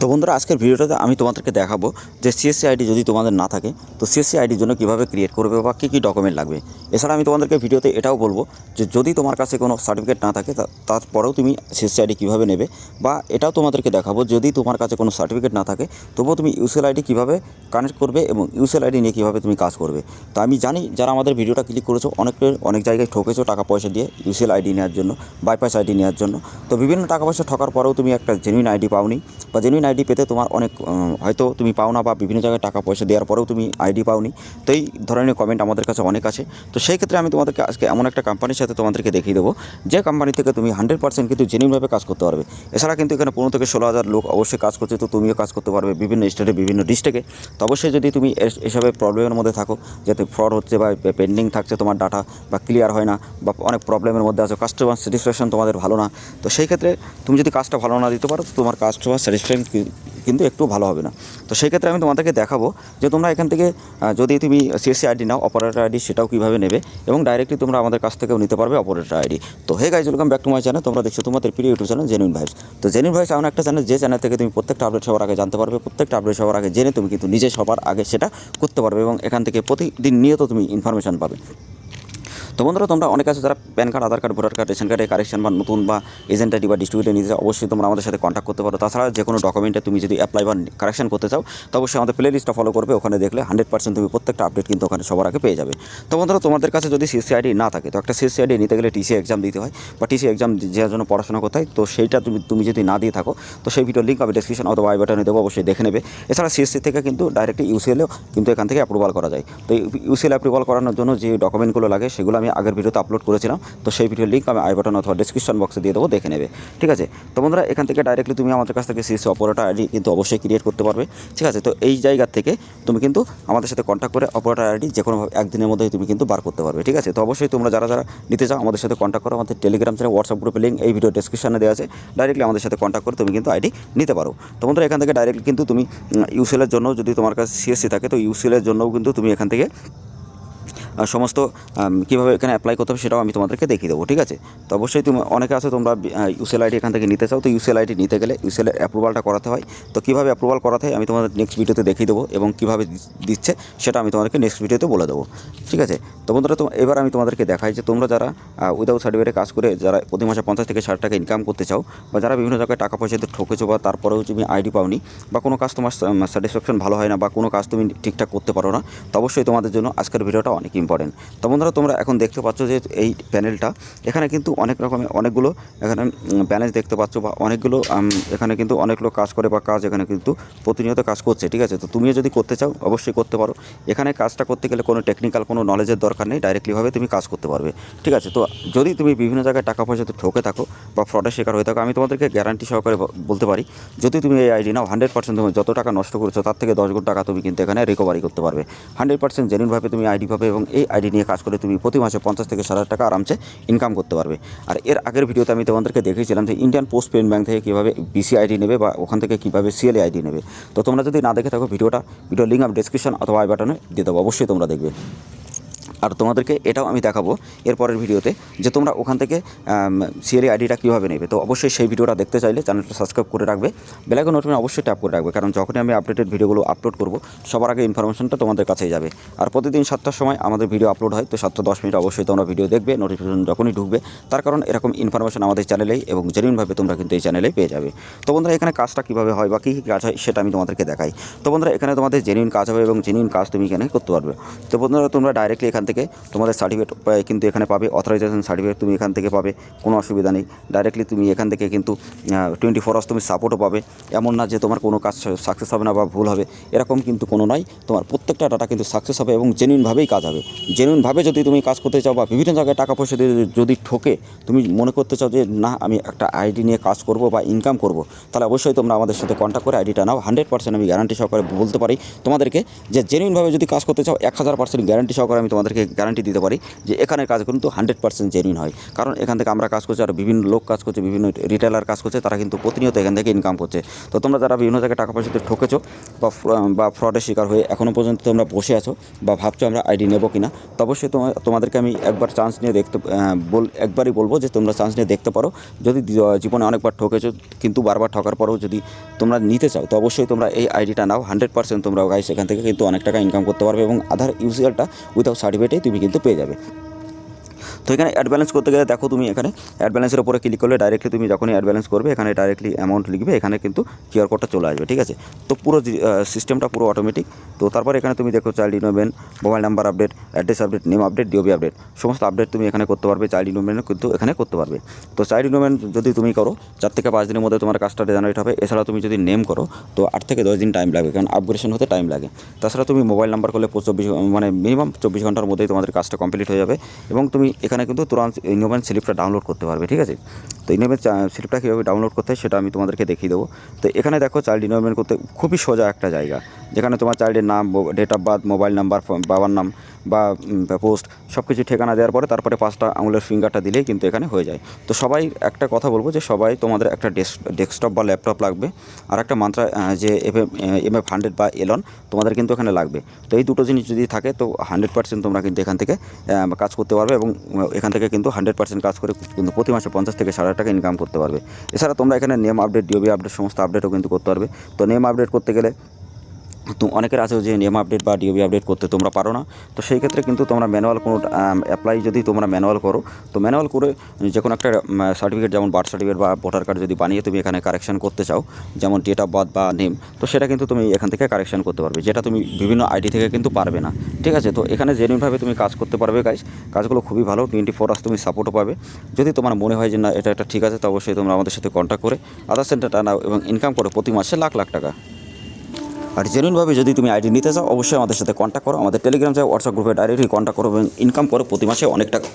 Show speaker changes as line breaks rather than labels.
তো বন্ধুরা আজকের ভিডিওটাতে আমি তোমাদেরকে দেখাবো যে সিএসসি আইডি যদি তোমাদের না থাকে তো সিএসসি আইডির জন্য কীভাবে ক্রিয়েট করবে বা কী কী ডকুমেন্ট লাগবে। এছাড়া আমি তোমাদেরকে ভিডিওতে এটাও বলবো যে যদি তোমার কাছে কোনো সার্টিফিকেট না থাকে তারপরেও তুমি সিএসসি আইডি কীভাবে নেবে, বা এটাও তোমাদেরকে দেখাবো যদি তোমার কাছে কোনো সার্টিফিকেট না থাকে তবুও তুমি ইউসিএল আইডি কীভাবে কানেক্ট করবে এবং ইউসিএল আইডি নিয়ে কীভাবে তুমি কাজ করবে। তো আমি জানি যারা আমাদের ভিডিওটা ক্লিক করেছো অনেক জায়গায় ঠকেছো টাকা পয়সা দিয়ে ইউসিএল আইডি নেওয়ার জন্য, বাইপাস আইডি নেওয়ার জন্য। তো বিভিন্ন টাকা পয়সা ঠকার পরেও তুমি একটা জেনুইন আইডি পাওনি, বা জেনুইন আইডি পেতে তোমার অনেক হয়তো তুমি পাও না, বা বিভিন্ন জায়গায় টাকা পয়সা দেওয়ার পরেও তুমি আইডি পাওনি। তো এই ধরনের কমেন্ট আমাদের কাছে অনেক আছে। তো সেই ক্ষেত্রে আমি তোমাদেরকে আজকে এমন একটা কোম্পানির সাথে তোমাদেরকে দেখিয়ে দেবো যে কোম্পানি থেকে তুমি 100% কিন্তু জেনুইনভাবে কাজ করতে পারবে। এছাড়া কিন্তু এখানে 15 থেকে 16,000 লোক অবশ্যই কাজ করছে, তো তুমিও কাজ করতে পারবে বিভিন্ন স্টেটে বিভিন্ন ডিস্ট্রিক্টে। তো অবশ্যই যদি তুমি এসবের প্রবলেমের মধ্যে থাকো, যাতে ফ্রড হচ্ছে বা পেন্ডিং থাকছে তোমার ডাটা বা ক্লিয়ার হয় না, বা অনেক প্রবলেমের মধ্যে আছো, কাস্টমার স্যাটিসফ্যাকশন তোমাদের ভালো না, তো সেই ক্ষেত্রে তুমি যদি কাজটা ভালো না দিতে পারো তো তোমার কাস্টমার স্যাটিসফ্যাকশন কিন্তু একটু ভালো হবে না। তো সেই ক্ষেত্রে আমি তোমাদেরকে দেখাবো যে তোমরা এখান থেকে যদি তুমি সিএসসি আইডি নাও, অপারেটর আইডি সেটাও কীভাবে নেবে, এবং ডাইরেক্টলি তোমরা আমাদের কাছ থেকেও নিতে পারবে অপারেটর আইডি। তো hey guys, welcome back to my channel. তোমরা দেখছো তোমাদের প্রিয় ইউটিউব চ্যানেল জেনুইন ভাইবস। তো জেনুইন ভাইবস এমন একটা চ্যানেল যে চ্যানেল থেকে তুমি প্রত্যেকটা আপডেট সবার আগে জানতে পারবে, প্রত্যেকটা আপডেট সবার আগে জেনে তুমি কিন্তু নিজে সবার আগে সেটা করতে পারবে, এবং এখান থেকে প্রতিদিন নিয়ত তুমি ইনফরমেশন পাবে। তো বন্ধুরা, তোমরা অনেক আছে যারা প্যান কার্ড, আধার কার্ড, ভোটার কার্ড, রেশন কার্ডে কারেকশন বা নতুন বা এজেন্ট আইডি বা ডিস্ট্রিবিউটর নিতে চাও, অবশ্যই তোমরা আমাদের সাথে কন্ট্যাক্ট করতে পারো। তাছাড়া যে কোনো ডকুমেন্টে তুমি যদি অ্যাপ্লাই বা কারেকশন করতে চাও তো অবশ্যই আমাদের প্লে লিস্টটা ফলো করবে। ওখানে দেখলে 100% তুমি প্রত্যেকটা আপডেট কিন্তু ওখানে সবার আগে পেয়ে যাবে। তো বন্ধুরা, তোমাদের কাছে যদি সিএসসি আইডি না থাকে তো একটা সিএসসি আইডি নিতে গেলে টিসি এক্সাম দিতে হয়, বা টিসি এক্সাম দেওয়ার জন্য পড়াশোনা করতে হয়। তো সেইটা তুমি যদি না দিয়ে থাকো তো সেই ভিডিও লিঙ্ক আমি ডেসক্রিপশন অথবা আই বাটনে দেবো, অবশ্যই দেখে নেবে। এছাড়া সিএসসি থেকে কিন্তু ডাইরেক্টলি ইউসিএলও কিন্তু এখান থেকে অ্যাপ্রুভাল করা যায়। তো ইউসিএল অ্যাপ্রুভাল করানোর জন্য যে ডকুমেন্টগুলো লাগে সেগুলো আমি আগের ভিডিওতে আপলোড করেছিলাম, তো সেই ভিডিওর লিঙ্ক আমি আই বাটন অথবা ডেসক্রিপশন বক্সে দিয়ে দেবো, দেখে নেবে। ঠিক আছে। তো বন্ধুরা, এখান থেকে ডাইরেক্টলি তুমি আমাদের কাছ থেকে সিএসসি অপারেটর আইডি কিন্তু অবশ্যই ক্রিয়েট করতে পারবে। ঠিক আছে। তো এই জায়গা থেকে তুমি কিন্তু আমাদের সাথে কন্ট্যাক্ট করে অপারেটর আইডি যে কোনো একদিনের মধ্যেই তুমি কিন্তু বার করতে পারবে। ঠিক আছে। তো অবশ্যই তোমরা যারা নিতে চাও আমাদের সাথে কন্ট্যাক্ট করো। আমাদের টেলিগ্রাম চ্যানেল, হোয়াটসঅ্যাপ গ্রুপের লিঙ্ক এই ভিডিও ডেসক্রিপশনে দেওয়া আছে, ডাইরেক্টলি আমাদের সাথে কন্ট্যাক্ট করে তুমি কিন্তু আইডি নিতে পারো। তো বন্ধুরা, এখান থেকে ডাইরেক্টলি কিন্তু তুমি ইউসিএলের জন্য যদি তোমার কাছে সিএসসি থাকে তো ইউসিএলের জন্যও কিন্তু তুমি এখান থেকে সমস্ত কীভাবে এখানে অ্যাপ্লাই করতে হবে সেটাও আমি তোমাদেরকে দেখিয়ে দেবো। ঠিক আছে। তো অবশ্যই তুমি অনেকে আছে তোমরা ইউসিএল আইডি এখান থেকে নিতে চাও, তো ইউসিএল আইডি নিতে গেলে ইউসিএলের অ্যাপ্রুভালটা করাতে হয়। তো কীভাবে অ্যাপ্রুভাল করাতে হয় আমি তোমাদের নেক্সট ভিডিওতে দেখিয়ে দেবো, এবং কীভাবে দিচ্ছে সেটা আমি তোমাদেরকে নেক্সট ভিডিওতে বলে দেবো। ঠিক আছে। তো বন্ধুরা, এবার আমি তোমাদেরকে দেখাই যে তোমরা যারা উইদাউট সার্টিফিকেটে কাজ করে যারা প্রতি মাসে 50 থেকে 60 টাকা ইনকাম করতে চাও, বা যারা বিভিন্ন জায়গায় টাকা পয়সাতে ঠকেছো, বা তারপরেও তুমি আইডি পাওনি, বা কোনো কাজ তোমার স্যাটিসফ্যাকশন ভালো হয় না, বা কোনো কাজ তুমি ঠিকঠাক করতে পারো না, তো অবশ্যই তোমাদের জন্য আজকের ভিডিওটা অনেক ইম্পর্টেন্ট। তো বন্ধুরা, তোমরা এখন দেখতে পাচ্ছ যে এই প্যানেলটা, এখানে কিন্তু অনেক রকমের অনেকগুলো এখানে ব্যালেন্স দেখতে পাচ্ছ, বা অনেকগুলো এখানে কিন্তু অনেক লোক কাজ করে, বা কাজ এখানে কিন্তু প্রতিনিয়ত কাজ করছে। ঠিক আছে। তো তুমিও যদি করতে চাও অবশ্যই করতে পারো। এখানে কাজটা করতে গেলে কোনো টেকনিক্যাল কোনো নলেজের দরকার নেই, ডাইরেক্টলিভাবে তুমি কাজ করতে পারবে। ঠিক আছে। তো যদি তুমি বিভিন্ন জায়গায় টাকা পয়সাতে ঠকে থাকো বা ফ্রডের শিকার হয়ে থাকো, আমি তোমাদেরকে গ্যারান্টি সহকারে বলতে পারি যদি তুমি এই আইডি নাও 100% তুমি যত টাকা নষ্ট করেছো তার থেকে 10 গুণ টাকা তুমি কিন্তু এখানে রিকভারি করতে পারবে। 100% জেনুইনভাবে তুমি আইডি পাবে, এবং এই আইডি নিয়ে কাজ করে তুমি প্রতি মাসে 50 থেকে 60 টাকা আরামসে ইনকাম করতে পারবে। আর এর আগের ভিডিওতে আমি তোমাদেরকে দেখিয়েছিলাম যে ইন্ডিয়ান পোস্ট পেমেন্ট ব্যাঙ্ক থেকে কীভাবে বিসি আইডি নেবে, বা ওখান থেকে কীভাবে সিএলএ আইডি নেবে। তো তোমরা যদি না দেখে থাকো ভিডিও লিঙ্ক আমি ডেসক্রিপশন অথবা আই বাটনে দিয়ে দেবো, অবশ্যই তোমরা দেখবে। আর তোমাদেরকে এটাও আমি দেখাবো এরপরের ভিডিওতে যে তোমরা ওখান থেকে সিএলএ আইডিটা কীভাবে নেবে। তো অবশ্যই সেই ভিডিওটা দেখতে চাইলে চ্যানেলটা সাবস্ক্রাইব করে রাখবে, বেল আইকন নোটিফিকেশন অবশ্যই ট্যাপ করে রাখবে, কারণ যখনই আমি আপডেটেড ভিডিওগুলো আপলোড করব সবার আগে ইনফরমেশনটা তোমাদের কাছেই যাবে। আর প্রতিদিন 7টার সময় আমাদের ভিডিও আপলোড হয়, তো 7:10 অবশ্যই তোমরা ভিডিও দেখবে, নোটিফিকেশন যখনই ঢুকবে। তার কারণ এরকম ইনফরমেশন আমাদের চ্যানেলেই এবং জেনুইনভাবে তোমরা কিন্তু এই চ্যানেলেই পেয়ে যাবে। তো বন্ধুরা, এখানে কাজটা কীভাবে হয় বা কী কী কাজ হয় সেটা আমি তোমাদেরকে দেখাই। তো বন্ধুরা, এখানে তোমাদের জেনুইন কাজ হবে, এবং জেনুইন কাজ তুমি এখানে করতে পারবে। তো বন্ধুরা, তোমরা ডাইরেক্টলি এখান থেকে তোমাদের সার্টিফিকেট কিন্তু এখানে পাবে, অথরাইজেশন সার্টিফিকেট তুমি এখান থেকে পাবে, কোনো অসুবিধা নেই। ডাইরেক্টলি তুমি এখান থেকে কিন্তু 24 আওয়ার্স তুমি সাপোর্টও পাবে। এমন না যে তোমার কোনো কাজ সাকসেস হবে না বা ভুল হবে, এরকম কিন্তু কোনো নয়। তোমার প্রত্যেকটা ডাটা কিন্তু সাকসেস হবে, এবং জেনুইনভাবেই কাজ হবে। জেনুইনভাবে যদি তুমি কাজ করতে চাও, বা বিভিন্ন জায়গায় টাকা পয়সা দিয়ে যদি ঠকে তুমি মনে করতে চাও যে না আমি একটা আইডি নিয়ে কাজ করব বা ইনকাম করব, তাহলে অবশ্যই তোমরা আমাদের সাথে কন্ট্যাক্ট করে আইডিটা নাও। 100% আমি গ্যারান্টি সহকারে বলতে পারি তোমাদেরকে যে জেনুইনভাবে যদি কাজ করতে চাও 1000% গ্যারান্টি সহকারে আমি তোমাদেরকে থেকে গ্যারান্টি দিতে পারি যে এখানের কাজ কিন্তু 100% জেনুইন হয়। কারণ এখান থেকে আমরা কাজ করছি আর বিভিন্ন লোক কাজ করছে, বিভিন্ন রিটেলার কাজ করছে, তারা কিন্তু প্রতিনিয়ত এখান থেকে ইনকাম করছে। তো তোমরা যারা বিভিন্ন জায়গায় টাকা পয়সাতে ঠকেছো বা ফ্রডের শিকার হয়ে এখনও পর্যন্ত তোমরা বসে আছো বা ভাবছো আমরা আইডি নেবো কিনা, তো অবশ্যই তোমাদেরকে আমি একবার চান্স নিয়ে একবারই বলবো যে তোমরা চান্স নিয়ে দেখতে পারো। যদি জীবনে অনেকবার ঠকেছো কিন্তু বারবার ঠকার পরেও যদি তোমরা নিতে চাও, তো অবশ্যই তোমরা এই আইডিটা নাও। 100% তোমরা গাইস এখান থেকে কিন্তু অনেক টাকা ইনকাম করতে পারবে এবং আধার ইউসিএলটা উইদাউট সার্টিফিকেটেই তুমি কিন্তু পেয়ে যাবে। তো এখানে অ্যাড ব্যালেন্স করতে গেলে দেখো তুমি এখানে অ্যাড ব্যালেন্সের উপরে ক্লিক করলে ডাইরেক্টলি তুমি যখনই অ্যাড ব্যালেন্স করবে এখানে ডাইরেক্টলি অ্যামাউন্ট লিখবে, এখানে কিন্তু কিউআর কোডটা চলে আসবে। ঠিক আছে, তো পুরো সিস্টেমটা পুরো অটোমেটিক। তো তারপরে এখানে তুমি দেখো child invent, mobile number update, address update, name update, DOB update, সমস্ত আপডেট তুমি এখানে করতে পারবে। চাইল্ড ইনভেন্টও কিন্তু এখানে করতে পারবে। তো চাইল্ড ইনভেন্ট যদি তুমি করো 4 থেকে 5 দিনের মধ্যে তোমার কাজটা জেনারেট হবে। এছাড়া তুমি যদি নেম করো তো 8 থেকে 10 দিন টাইম লাগবে, কারণ আপগ্রেডেশন হতে টাইম লাগে। তাছাড়া তুমি মোবাইল নাম্বার করলে মিনিমাম 24 ঘন্টার মধ্যেই তোমাদের কাজটা কমপ্লিট হয়ে যাবে এবং তুমি এখানে কিন্তু তুরন্ত ইনভেন্ট স্লিপটা ডাউনলোড করতে পারবে। ঠিক আছে, তো ইনভেন্ট স্লিপটা কীভাবে ডাউনলোড করতে হয় সেটা আমি তোমাদেরকে দেখিয়ে দেবো। তো এখানে দেখো চাইল্ড ইনভেন্ট করতে খুবই সোজা একটা জায়গা, যেখানে তোমার চাইল্ডের নাম, date of birth, mobile number, বাবার নাম বা পোস্ট সব কিছু ঠিকানা দেওয়ার পরে তারপরে 5টা আঙুলের ফিঙ্গারটা দিলেই কিন্তু এখানে হয়ে যায়। তো সবাই একটা কথা বলবো যে সবাই তোমাদের একটা ডেস্কটপ বা ল্যাপটপ লাগবে, আর একটা মাত্রা যে MF100 বা এলন তোমাদের কিন্তু এখানে লাগবে। তো এই দুটো জিনিস যদি থাকে তো 100% তোমরা কিন্তু এখান থেকে কাজ করতে পারবে এবং এখান থেকে কিন্তু 100% কাজ করে কিন্তু প্রতি মাসে 50 থেকে 60 টাকা ইনকাম করতে পারবে। এছাড়া তোমরা এখানে নেম আপডেট, ডিওবি আপডেট সমস্ত আপডেটও কিন্তু করতে পারবে। তো নেম আপডেট করতে গেলে তো অনেকের আছে যে নেম আপডেট বা ডিওবি আপডেট করতে তোমরা পারো না, তো সেই ক্ষেত্রে কিন্তু তোমরা ম্যানুয়াল কোনো অ্যাপ্লাই যদি তোমরা ম্যানুয়াল করো, তো ম্যানুয়াল করে যে কোনো একটা সার্টিফিকেট যেমন বার্থ সার্টিফিকেট বা ভোটার কার্ড যদি বানিয়ে তুমি এখানে কারেকশন করতে চাও, যেমন ডেট অফ বার্থ বা নেম, তো সেটা কিন্তু তুমি এখান থেকে কারেকশন করতে পারবে, যেটা তুমি বিভিন্ন আইডি থেকে কিন্তু পারবে না। ঠিক আছে, তো এখানে জেনুইনভাবে তুমি কাজ করতে পারবে গাইস। কাজগুলো খুবই ভালো, 24 আওয়ার্স তুমি সাপোর্টও পাবে। যদি তোমার মনে হয় যে না এটা একটা ঠিক আছে, তো অবশ্যই তোমরা আমাদের সাথে কন্ট্যাক্ট করে আধার সেন্টারটা নাও এবং ইনকাম করো প্রতি মাসে লাখ লাখ টাকা। আর জেনুইনভাবে যদি তুমি আইডি নিতে চাও অবশ্যই আমাদের সাথে কন্ট্যাক্ট করো, আমাদের টেলিগ্রাম চাও, হোয়াটসঅ্যাপ গ্রুপে ডাইরেক্টলি কন্ট্যাক্ট করো এবং ইনকাম করো প্রতি মাসে অনেক টাকা।